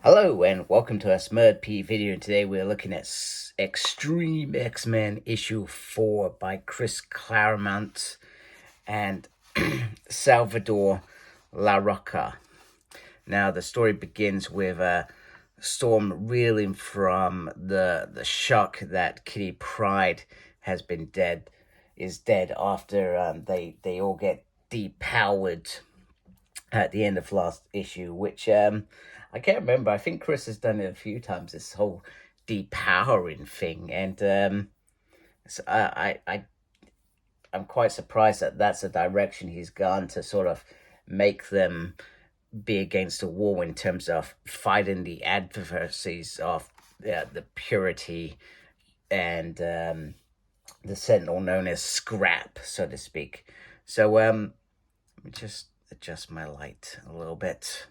Hello and welcome to a Smurd P video. Today we're looking at X-TREME X-Men issue 4 by Chris Claremont and Salvador Larroca. Now the story begins with Storm reeling from the shock that Kitty Pryde is dead after they all get depowered at the end of last issue, which I can't remember. I think Chris has done it a few times, this whole depowering thing, and so I'm quite surprised that that's the direction he's gone, to sort of make them be against the wall in terms of fighting the adversities of the purity and the Sentinel known as Scrap, so to speak. So let me just adjust my light a little bit.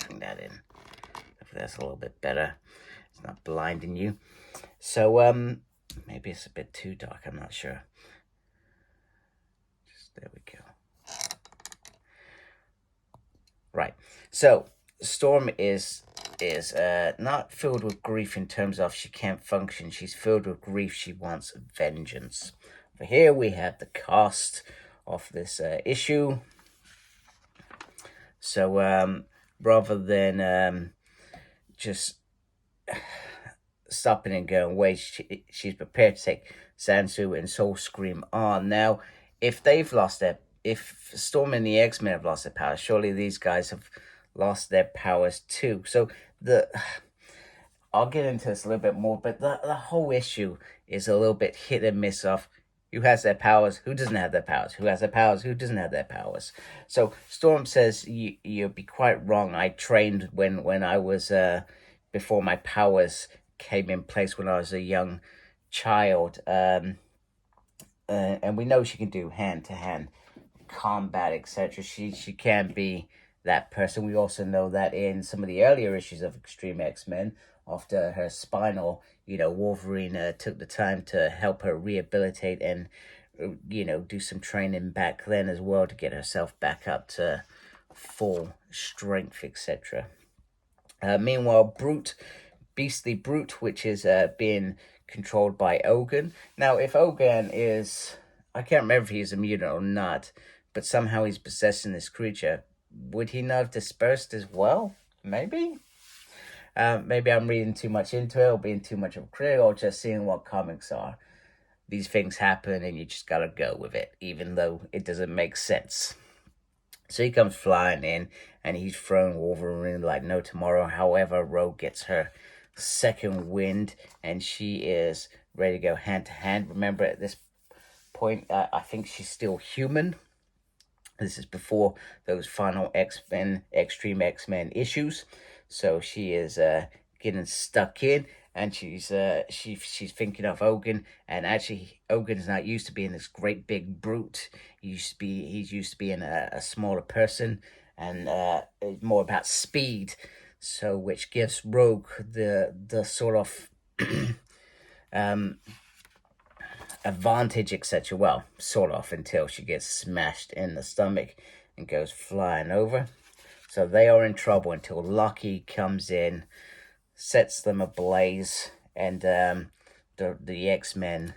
Bring that in. Hopefully that's a little bit better. It's not blinding you. So maybe it's a bit too dark, I'm not sure. Just there we go. Right. So Storm is not filled with grief in terms of she can't function. She's filled with grief. She wants vengeance. For here we have the cast of this issue. So rather than just stopping and going away, she's prepared to take Sansu and Soul Scream on. Now, if Storm and the X-Men have lost their powers, surely these guys have lost their powers too. So I'll get into this a little bit more, but the whole issue is a little bit hit and miss of who has their powers, who doesn't have their powers, who has their powers, who doesn't have their powers. So Storm says, you'd be quite wrong. I trained when I was, before my powers came in place when I was a young child. And we know she can do hand-to-hand combat, etc. She can be that person. We also know that in some of the earlier issues of X-TREME X-Men, after her spinal, Wolverine took the time to help her rehabilitate and, do some training back then as well to get herself back up to full strength, etc. Meanwhile, Beastly Brute, which is being controlled by Ogun. Now, if Ogun is, I can't remember if he's a mutant or not, but somehow he's possessing this creature, would he not have dispersed as well? Maybe? Maybe I'm reading too much into it, or being too much of a critic, or just seeing what comics are. These things happen, and you just gotta go with it, even though it doesn't make sense. So he comes flying in, and he's throwing Wolverine like no tomorrow. However, Rogue gets her second wind, and she is ready to go hand-to-hand. Remember, at this point, I think she's still human. This is before those final X-TREME X-Men issues. So she is getting stuck in, and she's thinking of Ogun, and actually Ogun's not used to being this great big brute. He's used to being a smaller person, and more about speed. So which gives Rogue the sort of advantage, etc. Well, sort of, until she gets smashed in the stomach and goes flying over. So they are in trouble until Loki comes in, sets them ablaze, and the X-Men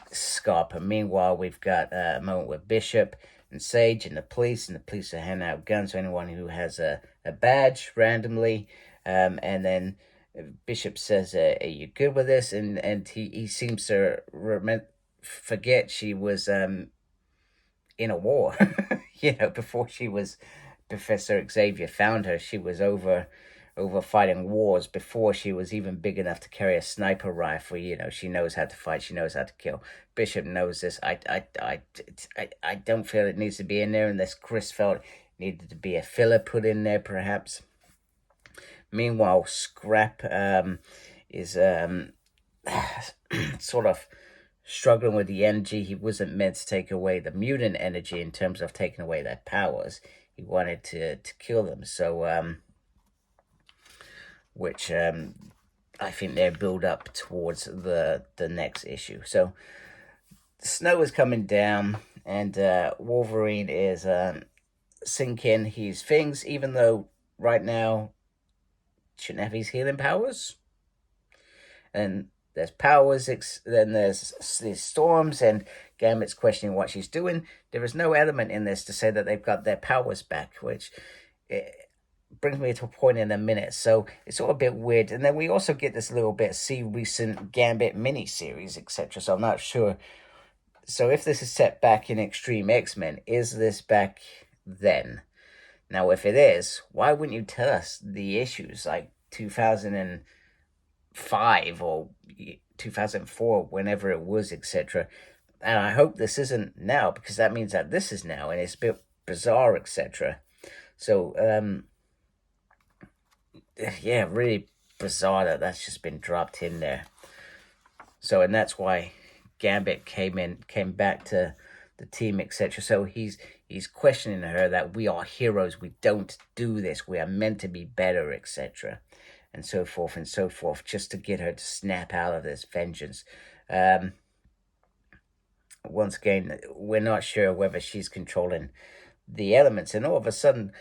scarper. Meanwhile, we've got a moment with Bishop and Sage and the police are handing out guns to anyone who has a badge randomly. And then Bishop says, are you good with this? And he seems to forget she was in a war. Before Professor Xavier found her, she was over fighting wars before she was even big enough to carry a sniper rifle. She knows how to fight, she knows how to kill. Bishop knows this. I don't feel it needs to be in there, unless Chris felt it needed to be a filler put in there, perhaps. Meanwhile, Scrap is sort of struggling with the energy. He wasn't meant to take away the mutant energy in terms of taking away their powers. He wanted to kill them. So, which I think they're build up towards the next issue. So, the snow is coming down, and Wolverine is sinking his things, even though right now shouldn't have his healing powers. And there's powers, then there's storms, and Gambit's questioning what she's doing. There is no element in this to say that they've got their powers back, which brings me to a point in a minute. So it's all a bit weird. And then we also get this little bit, see recent Gambit miniseries, etc. So I'm not sure. So if this is set back in X-TREME X-Men, is this back then? Now, if it is, why wouldn't you tell us the issues like 2005 or 2004, whenever it was, etc.? And I hope this isn't now, because that means that this is now, and it's a bit bizarre, etc. So, yeah, really bizarre that that's just been dropped in there. So, and that's why Gambit came back to the team, etc. So he's questioning her that we are heroes, we don't do this, we are meant to be better, etc. And so forth and so forth, just to get her to snap out of this vengeance. Once again, we're not sure whether she's controlling the elements, and all of a sudden,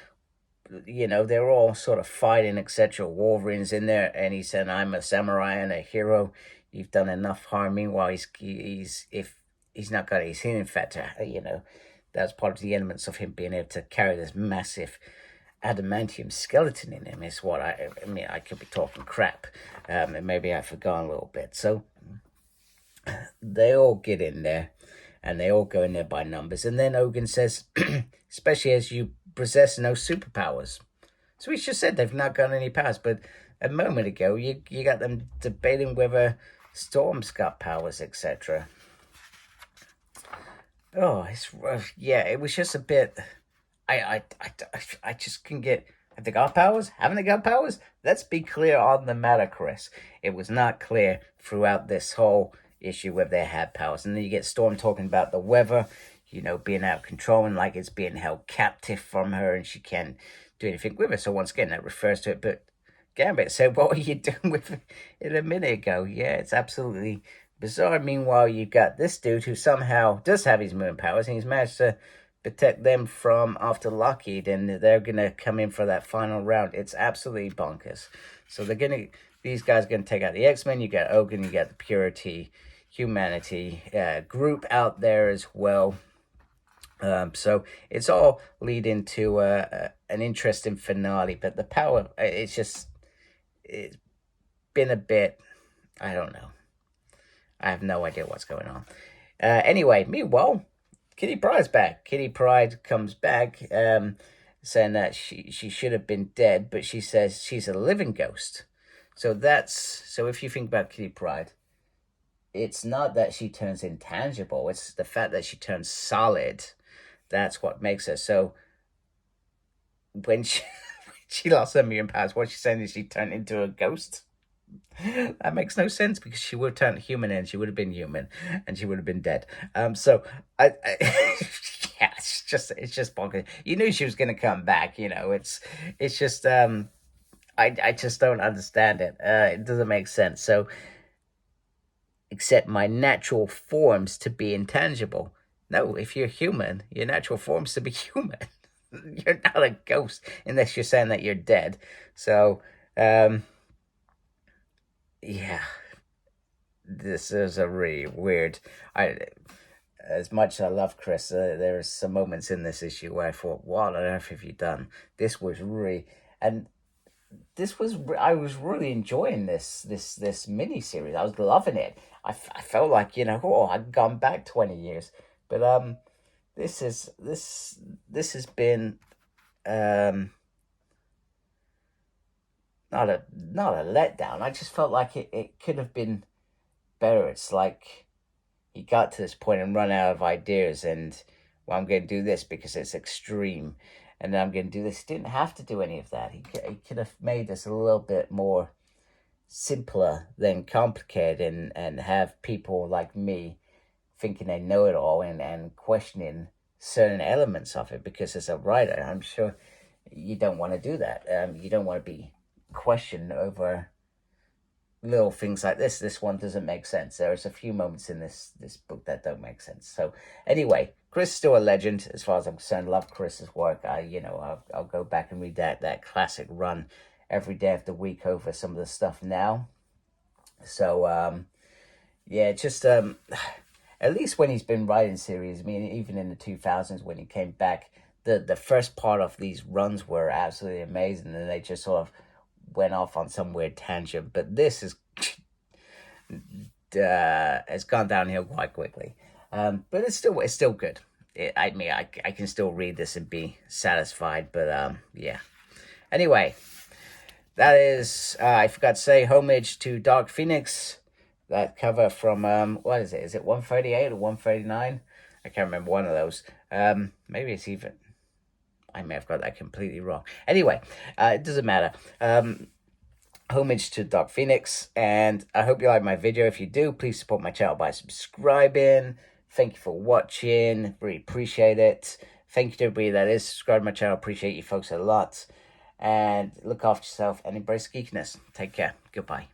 you know, they're all sort of fighting, etc. Wolverine's in there, and he's saying, "I'm a samurai and a hero. You've done enough harm." Meanwhile, if he's not got his healing factor, you know, that's part of the elements of him being able to carry this massive adamantium skeleton in him. Is what I mean. I could be talking crap, and maybe I've forgotten a little bit. So they all get in there, and they all go in there by numbers. And then Hogan says, especially as you possess no superpowers. So he just said they've not got any powers, but a moment ago you got them debating whether Storm's got powers, etc. Oh, it's rough. Yeah, it was just a bit. I just can get. Have they got powers? Haven't they got powers? Let's be clear on the matter, Chris. It was not clear throughout this whole issue whether they had powers. And then you get Storm talking about the weather, you know, being out of control and like it's being held captive from her and she can't do anything with it. So once again, that refers to it. But Gambit said, what were you doing with it a minute ago? Yeah, it's absolutely bizarre. Meanwhile, you've got this dude who somehow does have his moon powers, and he's managed to protect them from after Lockheed, and they're going to come in for that final round. It's absolutely bonkers. So these guys are going to take out the X-Men. You got Hogan, you got the Purity, Humanity group out there as well. So it's all leading to an interesting finale, but the power, it's been a bit, I don't know. I have no idea what's going on. Anyway, meanwhile, Kitty Pryde's back. Kitty Pryde comes back, saying that she should have been dead, but she says she's a living ghost. So if you think about Kitty Pryde, it's not that she turns intangible, it's the fact that she turns solid. That's what makes her. So when she lost her mutant powers, what she's saying is she turned into a ghost. That makes no sense, because she would have turned human and she would have been human and she would have been dead. So I yeah, it's just bonkers. You knew she was going to come back, you know. It's just I just don't understand it. It doesn't make sense. So except my natural forms to be intangible. No, if you're human, your natural form's to be human. You're not a ghost unless you're saying that you're dead. So yeah, this is a really weird. As much as I love Chris, there are some moments in this issue where I thought, "What on earth have you done?" This was really, and I was really enjoying this mini series. I was loving it. I felt like, you know, oh, I'd gone back 20 years, but this has been not a letdown. I just felt like it could have been better. It's like he got to this point and run out of ideas, and well, I'm going to do this because it's extreme, and then I'm going to do this. He didn't have to do any of that. He could have made this a little bit more simpler than complicated, and have people like me thinking they know it all and questioning certain elements of it, because as a writer, I'm sure you don't want to do that. You don't want to be questioned over little things like this. This one doesn't make sense. There's a few moments in this book that don't make sense. So anyway, Chris is still a legend as far as I'm concerned. Love Chris's work. I'll go back and read that classic run every day of the week over some of the stuff now. So yeah, just at least when he's been writing series, I mean, even in the 2000s when he came back, the first part of these runs were absolutely amazing, and they just sort of went off on some weird tangent. But this is has gone downhill quite quickly. But it's still good. I mean, I can still read this and be satisfied. But yeah. Anyway, that is I forgot to say, homage to Dark Phoenix. That cover from what is it? Is it 138 or 139? I can't remember, one of those. Maybe it's even, I may have got that completely wrong. Anyway, it doesn't matter. Homage to Dark Phoenix, and I hope you like my video. If you do, please support my channel by subscribing. Thank you for watching. Really appreciate it. Thank you to everybody that is subscribed to my channel. Appreciate you folks a lot. And look after yourself and embrace geekiness. Take care. Goodbye.